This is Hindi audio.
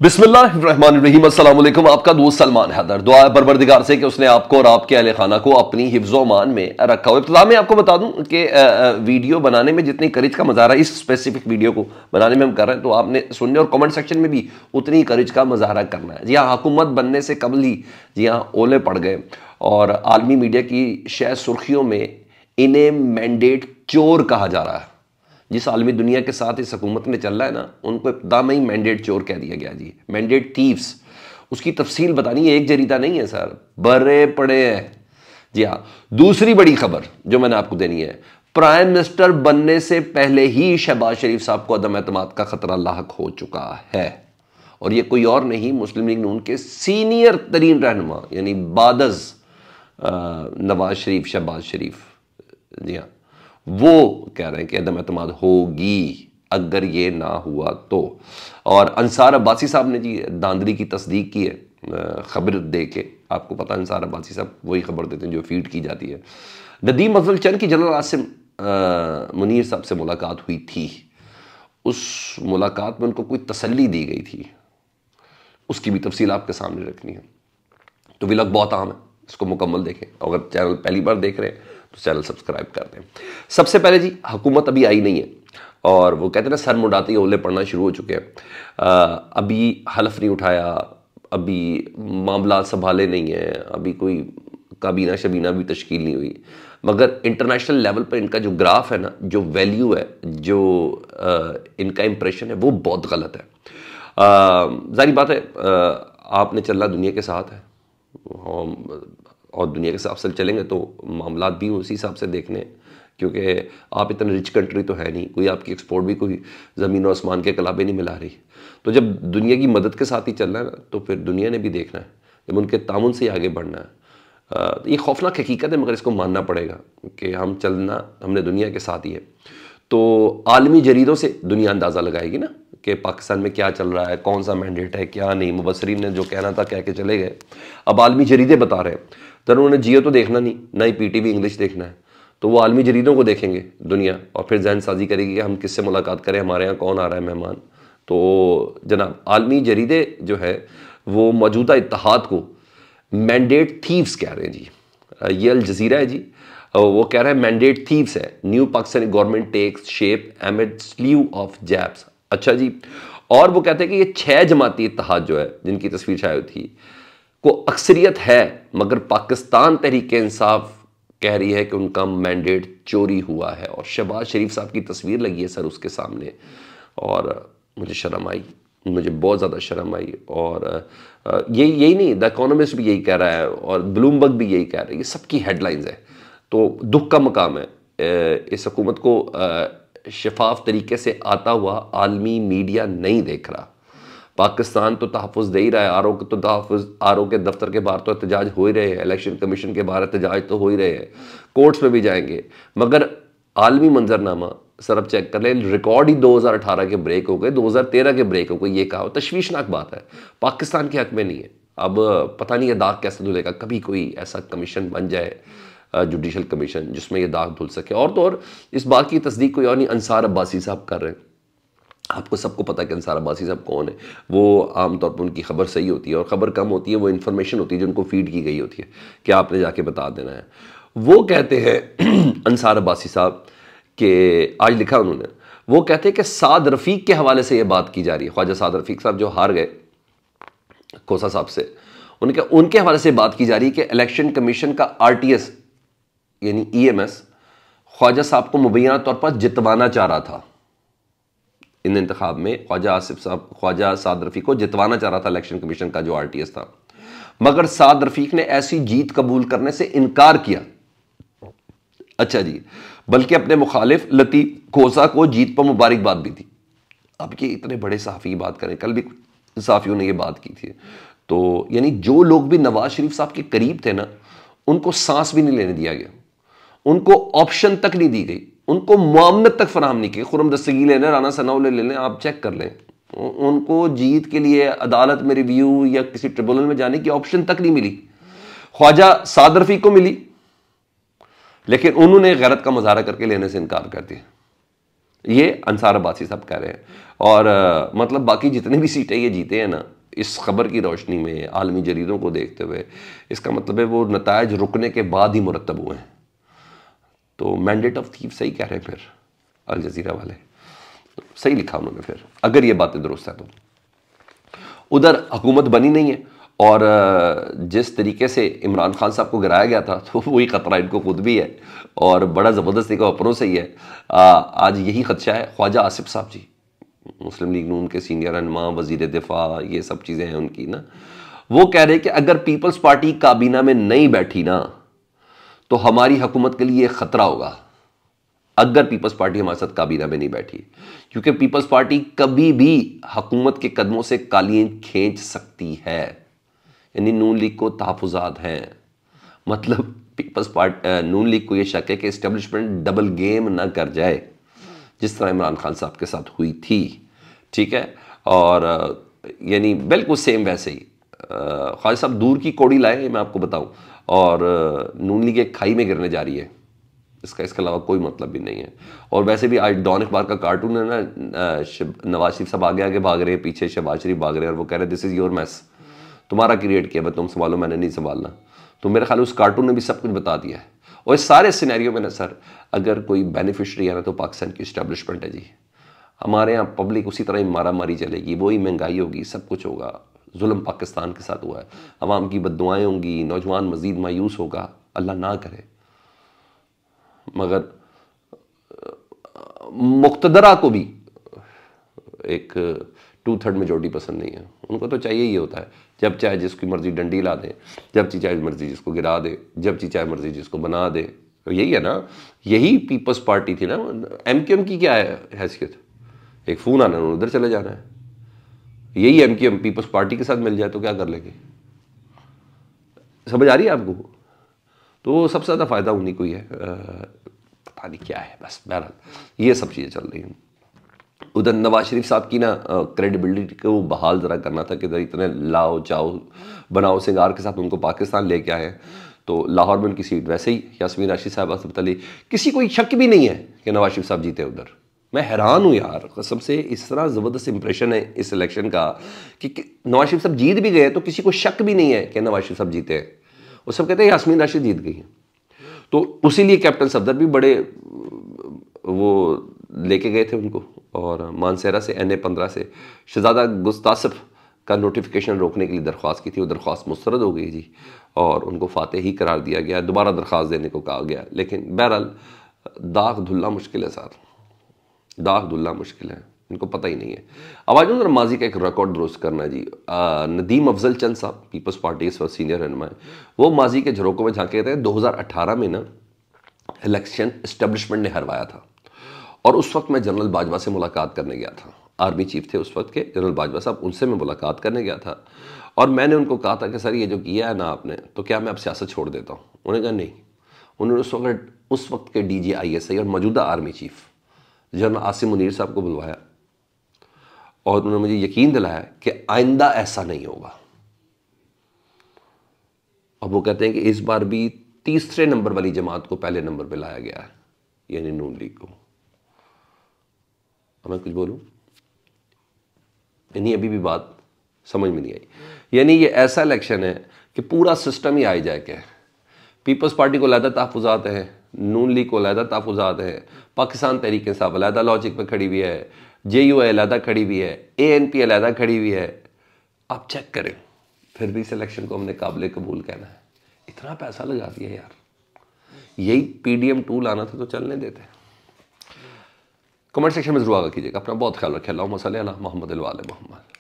बिस्मिल्लाहिर्रहमानिर्रहीम, अस्सलाम वालेकुम। आपका दोस्त सलमान हैदर। दुआ है परवरदिगार से कि उसने आपको और आपके अहले खाना को अपनी हिफ्ज़ो अमान में रखा हो। इब्तिदा में आपको बता दूं कि वीडियो बनाने में जितनी करेज का मुजाहरा इस स्पेसिफिक वीडियो को बनाने में हम कर रहे हैं, तो आपने सुनने और कमेंट सेक्शन में भी उतनी ही करेज का मुजाहरा करना है। जी हाँ, हुकूमत बनने से कबल ही जी हाँ ओले पड़ गए और आलमी मीडिया की शह सुर्खियों में इन्हें मैंडेट चोर कहा जा रहा है। जिस आलमी दुनिया के साथ इस हुकूमत में चल रहा है ना, उनको इब्तिदा में ही मैंडेट चोर कह दिया गया जी, मैंडेट थीव्स। उसकी तफसील बतानी है, एक जरीदा नहीं है सर, बड़े पड़े हैं। जी हाँ, दूसरी बड़ी खबर जो मैंने आपको देनी है, प्राइम मिनिस्टर बनने से पहले ही शहबाज शरीफ साहब को अदम एतमाद का खतरा लाहक हो चुका है। और ये कोई और नहीं, मुस्लिम लीग नून के सीनियर तरीन रहनुमा यानी बादज नवाज शरीफ, शहबाज शरीफ, जी हाँ, वो कह रहे हैं कि अदम एतमाद होगी अगर ये ना हुआ तो। और अंसार अब्बासी साहब ने जी धांधली की तस्दीक की है खबर दे के। आपको पता है अंसार अब्बासी साहब वही खबर देते हैं जो फीड की जाती है। नदीम अफजल चंद की जनरल आसिम मुनीर साहब से मुलाकात हुई थी। उस मुलाकात में उनको कोई तसल्ली दी गई थी, उसकी भी तफसील आपके सामने रखनी है। तो व्लॉग बहुत आम है, इसको मुकम्मल देखें। अगर चैनल पहली बार देख रहे हैं तो चैनल सब्सक्राइब कर दें। सबसे पहले जी, हुकूमत अभी आई नहीं है और वो कहते हैं ना सर मुंडाते ही ओले पड़ना शुरू हो चुके हैं। अभी हलफ नहीं उठाया, अभी मामला संभाले नहीं है, अभी कोई काबीना शबीना भी तश्कील नहीं हुई, मगर इंटरनेशनल लेवल पर इनका जो ग्राफ है ना, जो वैल्यू है, जो इनका इंप्रेशन है, वो बहुत गलत है। जारी बात है, आपने चलना दुनिया के साथ है और दुनिया के हिसाब से चलेंगे तो मामला भी उसी हिसाब से देखने, क्योंकि आप इतने रिच कंट्री तो है नहीं, कोई आपकी एक्सपोर्ट भी कोई ज़मीन और आसमान के कलाबे नहीं मिला रही। तो जब दुनिया की मदद के साथ ही चलना है ना, तो फिर दुनिया ने भी देखना है, जब उनके तामुन से आगे बढ़ना है। ये खौफनाक हकीकत है, मगर इसको मानना पड़ेगा कि हम चलना हमने दुनिया के साथ ही है। तो आलमी जरीदों से दुनिया अंदाज़ा लगाएगी ना कि पाकिस्तान में क्या चल रहा है, कौन सा मैंडेट है, क्या नहीं। मुबसरीन ने जो कहना था कह के चले गए, अब आलमी जरीदे बता रहे हैं। तो उन्होंने जियो तो देखना नहीं, ना ही पीटीवी इंग्लिश देखना है, तो वो आलमी जरीदों को देखेंगे दुनिया, और फिर जहन साजी करेगी कि हम किससे मुलाकात करें, हमारे यहाँ कौन आ रहा है मेहमान। तो जनाब, आलमी जरीदे जो है वो मौजूदा इत्तेहाद को मैंडेट थीव्स कह रहे हैं जी। ये अल जजीरा है जी, वो कह रहा है मैंडेट थीव्स है, new Pakistani government takes shape amid slew of jabs. अच्छा जी, और वो कहते हैं कि ये 6 जमाती इत्तेहाद जो है, जिनकी तस्वीर शायद थी, को अक्सरियत है, मगर पाकिस्तान तहरीक इंसाफ कह रही है कि उनका मैंडेट चोरी हुआ है। और शहबाज शरीफ साहब की तस्वीर लगी है सर उसके सामने, और मुझे शर्म आई, मुझे बहुत ज़्यादा शर्म आई। और यही नहीं, द इकोनॉमिस्ट भी यही कह रहा है और ब्लूमबर्ग भी यही कह रहा है, ये सबकी हेडलाइंस है। तो दुख का मकाम है, इस हुकूमत को शफाफ तरीके से आता हुआ आलमी मीडिया नहीं देख रहा। पाकिस्तान तो तहफ़्फ़ुज़ दे ही रहा है, आर ओ तो तहफ़्फ़ुज़, आर ओ के दफ्तर के बाहर तो एहतजाज हो ही रहे हैं, इलेक्शन कमीशन के बाहर एहतजाज तो हो ही रहे हैं, कोर्ट्स में भी जाएंगे, मगर आलमी मंजरनामा सर अब चेक कर लें, रिकॉर्ड ही 2018 के ब्रेक हो गए, 2013 के ब्रेक हो गए। ये कहा तशवीशनाक बात है, पाकिस्तान के हक में नहीं है। अब पता नहीं ये दाग कैसे धुलेगा, कभी कोई ऐसा कमीशन बन जाए, जुडिशल कमीशन, जिसमें ये दाग धुल सके। और तो और इस बात की तस्दीक कोई और नहीं, अंसार अब्बासी साहब कर रहे हैं। आपको सबको पता है कि अंसार अब्बासी साहब कौन है। वो आमतौर पर उनकी खबर सही होती है और ख़बर कम होती है, वो इन्फॉर्मेशन होती है जो उनको फीड की गई होती है कि आपने जाके बता देना है। वो कहते हैं अंसार अब्बासी साहब के, आज लिखा उन्होंने, वो कहते हैं कि साद रफ़ीक के हवाले से ये बात की जा रही है, ख्वाजा साद रफ़ीक साहब जो हार गए खोसा साहब से, उनके हवाले से बात की जा रही है कि इलेक्शन कमीशन का RTS यानी EMS ख्वाजा साहब को मुबैना तौर पर जितवाना चाह रहा था। इन इंतखाब में ख्वाजा साद रफ़ीक को जितवाना चाह रहा था इलेक्शन कमीशन का जो RTS था, मगर साद रफ़ीक ने ऐसी जीत कबूल करने से इनकार किया। अच्छा जी, बल्कि अपने मुखालिफ लतीफ़ खोसा को जीत पर मुबारकबाद भी दी। अब ये इतने बड़े सहाफ़ी की बात करें, कल भी सहाफ़ियों ने ये बात की थी। तो यानी जो लोग भी नवाज शरीफ साहब के करीब थे ना, उनको सांस भी नहीं लेने दिया गया, उनको ऑप्शन तक नहीं दी गई, उनको मुआवनत तक फराहम नहीं की। खुरम दस्तगी ले लें, राना सनाउल्लाह ले लें, आप चेक कर लें, उनको जीत के लिए अदालत में रिव्यू या किसी ट्रिब्यूनल में जाने की ऑप्शन तक नहीं मिली। ख्वाजा साद रफ़ीक को मिली, लेकिन उन्होंने गैरत का मुजाहरा करके लेने से इनकार कर दिया। ये अंसार अब्बासी साहब कह रहे हैं। और मतलब बाकी जितनी भी सीटें ये जीते हैं ना, इस खबर की रोशनी में आलमी जरीदों को देखते हुए, इसका मतलब है वो नतायज रुकने के बाद ही मुरतब हुए हैं। तो मैंडेट ऑफ थीफ सही कह रहे हैं फिर अल जजीरा वाले, सही लिखा उन्होंने फिर, अगर ये बातें दुरुस्त है तो। उधर हुकूमत बनी नहीं है, और जिस तरीके से इमरान खान साहब को गिराया गया था, तो वही ख़तरा इनको खुद भी है, और बड़ा ज़बरदस्ती का अपनों से ही है। आज यही खदशा है। ख्वाजा आसिफ साहब जी, मुस्लिम लीग नून के सीनियर रहनुमा, वज़ीर दिफा, ये सब चीज़ें हैं उनकी ना, वो कह रहे हैं कि अगर पीपल्स पार्टी काबीना में नहीं बैठी ना, तो हमारी हुकूमत के लिए ख़तरा होगा। अगर पीपल्स पार्टी हमारे साथ काबीना में नहीं बैठी, क्योंकि पीपल्स पार्टी कभी भी हुकूमत के कदमों से कालीन खींच सकती है। यानी नून लीग को तहफ़्फ़ुज़ात हैं, मतलब पीपल्स पार्टी, नून लीग को यह शक है कि इस्टेब्लिशमेंट डबल गेम ना कर जाए, जिस तरह इमरान खान साहब के साथ हुई थी। ठीक है, और यानी बिल्कुल सेम वैसे ही ख्वाजा साहब दूर की कौड़ी लाए, मैं आपको बताऊं, और नून लीग एक खाई में गिरने जा रही है, इसके अलावा कोई मतलब भी नहीं है। और वैसे भी आज डॉन अखबार का कार्टून है ना, नवाज शरीफ साहब आगे आगे भाग रहे हैं, पीछे शहबाज शरीफ भाग रहे हैं, और वो कह रहे हैं दिस इज़ योर मैस, तुम्हारा क्रिएट किया, तुम संभालो, मैंने नहीं संभालना। तो मेरे ख्याल उस कार्टून ने भी सब कुछ बता दिया है। और इस सारे सिनेरियो में ना सर, अगर कोई बेनिफिशरी है ना, तो पाकिस्तान की इस्टेब्लिशमेंट है जी। हमारे यहाँ पब्लिक उसी तरह ही मारा मारी चलेगी, वही महंगाई होगी, सब कुछ होगा। जुल्म पाकिस्तान के साथ हुआ है, अवाम की बद्दुआएं होंगी, नौजवान मज़ीद मायूस होगा, अल्लाह ना करे। मगर मुक़्तदरा को भी एक 2/3 मेजॉरिटी पसंद नहीं है। उनको तो चाहिए ही होता है, जब चाहे जिसकी मर्जी डंडी ला दे, जब चाहे मर्जी जिसको गिरा दे, जब चाहे मर्जी जिसको बना दे। तो यही है ना, यही पीपल्स पार्टी थी ना। MQM की क्या है हैसियत, एक फ़ोन आना है, उधर चले जाना है। यही MQM पीपल्स पार्टी के साथ मिल जाए तो क्या कर लेंगे, समझ आ रही है आपको? तो सबसे ज़्यादा फ़ायदा उन्हीं को ही है, पता नहीं क्या है, बस बहरहाल ये सब चीज़ें चल रही हैं। उधर नवाज शरीफ साहब की ना क्रेडिबिलिटी को बहाल ज़रा करना था कि इतने लाओ चाओ बनाओ सिंगार के साथ उनको पाकिस्तान लेके आए हैं, तो लाहौर में उनकी सीट वैसे ही यास्मीन राशिद साहब असबतली, किसी को शक भी नहीं है कि नवाज शरीफ साहब जीते उधर। मैं हैरान हूँ यार, कसम से इस तरह ज़बरदस्त इंप्रेशन है इस इलेक्शन का कि नवाज शरीफ साहब जीत भी गए तो किसी को शक भी नहीं है कि नवाज शरीफ साहब जीते हैं। वो सब कहते हैं यास्मीन राशिद जीत गई हैं। तो उसी लिए कैप्टन सफदर भी बड़े वो लेके गए थे उनको, और मानसेरा से NA-15 से शहजादा गुस्तासिफ का नोटिफिकेशन रोकने के लिए दरख्वास्त की थी। वो दरख्वास्त मुस्तरद हो गई जी, और उनको फातेह ही करार दिया गया, दोबारा दरख्वास्त देने को कहा गया। लेकिन बहरहाल दाग धुल्ला मुश्किल है साथ, दाग धुल्ला मुश्किल है, इनको पता ही नहीं है। अब आज उधर माजी का एक रिकॉर्ड दुरुस्त करना है जी। नदीम अफजल चंद साहब पीपल्स पार्टी इस वक्त सीनियर रहनुमा है, वो माजी के झरोकों में झांके थे। 2018 में ना इलेक्शन इस्टेब्लिशमेंट ने हरवाया था, और उस वक्त मैं जनरल बाजवा से मुलाकात करने गया था। आर्मी चीफ थे उस वक्त के जनरल बाजवा साहब, उनसे मैं मुलाकात करने गया था, और मैंने उनको कहा था कि सर ये जो किया है ना आपने, तो क्या मैं अब सियासत छोड़ देता हूँ? उन्होंने कहा नहीं। उन्होंने उस वक्त के DG ISI और मौजूदा army chief general Asim Munir साहब को बुलवाया, और उन्होंने मुझे यकीन दिलाया कि आइंदा ऐसा नहीं होगा। अब वो कहते हैं कि इस बार भी तीसरे नंबर वाली जमात को पहले नंबर पे लाया गया है, यानी नून लीग को। अब मैं कुछ बोलूं, यानी अभी भी बात समझ में नहीं आई। यानी ये ऐसा इलेक्शन है कि पूरा सिस्टम ही हाईजैक है। पीपल्स पार्टी को अलहदा तहफ़्फ़ुज़ात हैं, नून लीग को अलहदा तहफ़्फ़ुज़ात हैं, पाकिस्तान तहरीक इंसाफ अलहदा लॉजिक पे खड़ी हुई है, JUI अलहदा खड़ी हुई है, ANP अलहदा खड़ी हुई है। आप चेक करें, फिर भी इस इलेक्शन को हमने काबिल कबूल कहना है। इतना पैसा लगा दिया यार, यही PDM 2 लाना था तो चलने देते। कमेंट सेक्शन में जरूर आगा कीजिएगा। अपना बहुत ख्याल रखें। अल्लाहुम्मा सल्ली अला मुहम्मद व आले मुहम्मद।